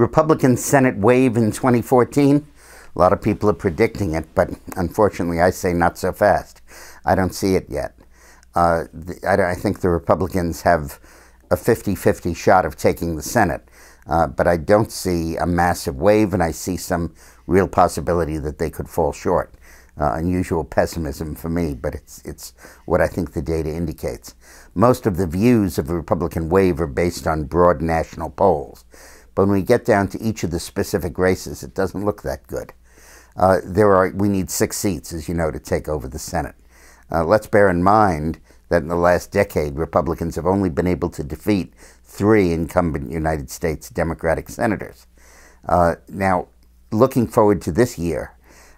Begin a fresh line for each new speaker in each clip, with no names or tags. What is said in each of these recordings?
Republican Senate wave in 2014. A lot of people are predicting it, but unfortunately I say not so fast. I don't see it yet. I think the Republicans have a 50-50 shot of taking the Senate, but I don't see a massive wave, and I see some real possibility that they could fall short. Unusual pessimism for me, but it's what I think the data indicates. Most of the views of a Republican wave are based on broad national polls, but when we get down to each of the specific races, it doesn't look that good. We need 6 seats, as you know, to take over the Senate. Let's bear in mind that in the last decade, Republicans have only been able to defeat 3 incumbent United States Democratic senators. Now, looking forward to this year,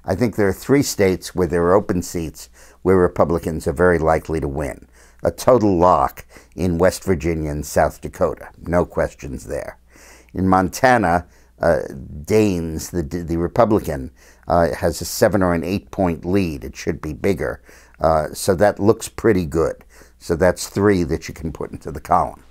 I think there are 3 states where there are open seats where Republicans are very likely to win. A total lock in West Virginia and South Dakota. No questions there. In Montana, Daines, the Republican, has a 7 or an 8-point lead. It should be bigger. So that looks pretty good. So that's 3 that you can put into the column.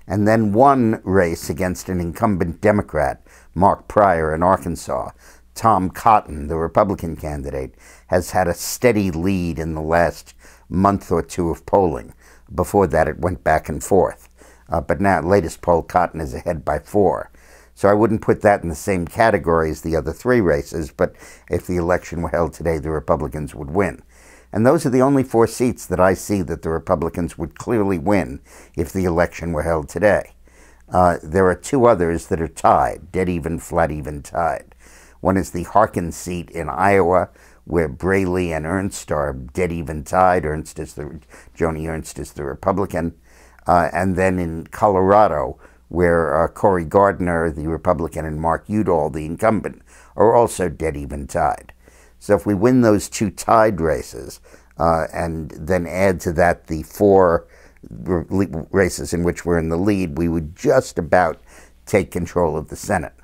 And then one race against an incumbent Democrat, Mark Pryor in Arkansas. Tom Cotton, the Republican candidate, has had a steady lead in the last month or 2 of polling. Before that, it went back and forth. But now, latest poll, Cotton is ahead by 4. So I wouldn't put that in the same category as the other 3 races, but if the election were held today, the Republicans would win. And those are the only 4 seats that I see that the Republicans would clearly win if the election were held today. There are 2 others that are tied, dead even, flat even tied. One is the Harkin seat in Iowa, where Braley and Ernst are dead even tied. Joni Ernst is the Republican. And then in Colorado, where Cory Gardner, the Republican, and Mark Udall, the incumbent, are also dead even tied. So if we win those 2 tied races, and then add to that the 4 races in which we're in the lead, we would just about take control of the Senate.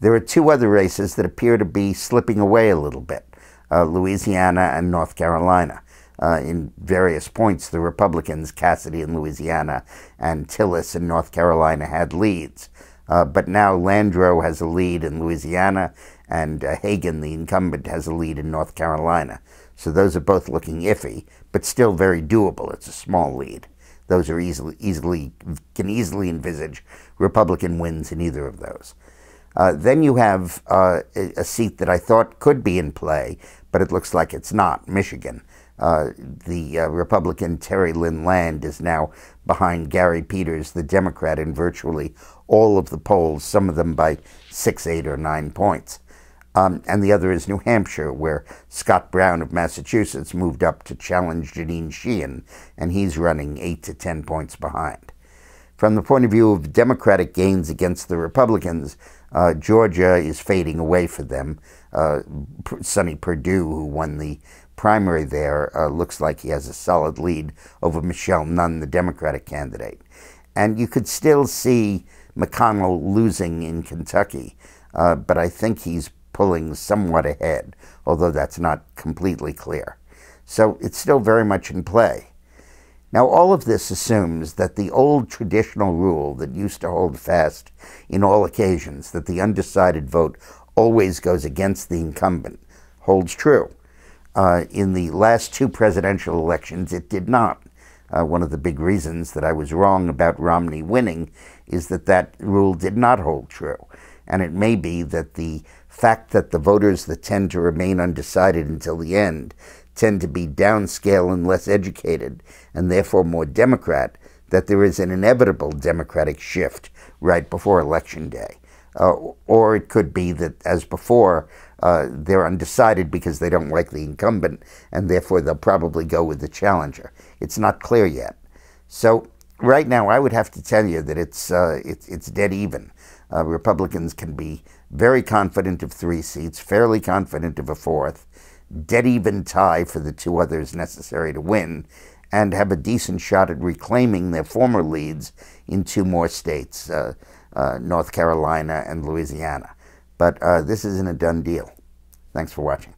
There are 2 other races that appear to be slipping away a little bit, Louisiana and North Carolina. In various points, the Republicans, Cassidy in Louisiana and Tillis in North Carolina, had leads. But now Landrieu has a lead in Louisiana, and Hagan, the incumbent, has a lead in North Carolina. So those are both looking iffy, but still very doable. It's a small lead. Those are can easily envisage Republican wins in either of those. Then you have a seat that I thought could be in play, but it looks like it's not, Michigan. The Republican Terry Lynn Land is now behind Gary Peters, the Democrat, in virtually all of the polls, some of them by 6, 8, or 9 points. And the other is New Hampshire, where Scott Brown of Massachusetts moved up to challenge Jeanine Sheehan, and he's running 8 to 10 points behind. From the point of view of Democratic gains against the Republicans, Georgia is fading away for them. Sonny Perdue, who won the primary there, looks like he has a solid lead over Michelle Nunn, the Democratic candidate. And you could still see McConnell losing in Kentucky, but I think he's pulling somewhat ahead, although that's not completely clear. So it's still very much in play. Now, all of this assumes that the old traditional rule that used to hold fast in all occasions, that the undecided vote always goes against the incumbent, holds true. In the last 2 presidential elections, it did not. One of the big reasons that I was wrong about Romney winning is that that rule did not hold true. And it may be that the fact that the voters that tend to remain undecided until the end tend to be downscale and less educated, and therefore more Democrat, that there is an inevitable Democratic shift right before Election Day. Or it could be that, as before, they're undecided because they don't like the incumbent, and therefore they'll probably go with the challenger. It's not clear yet. So right now, I would have to tell you that it's dead even. Republicans can be very confident of 3 seats, fairly confident of a 4th, dead even tie for the 2 others necessary to win, and have a decent shot at reclaiming their former leads in 2 more states, North Carolina and Louisiana. But this isn't a done deal. Thanks for watching.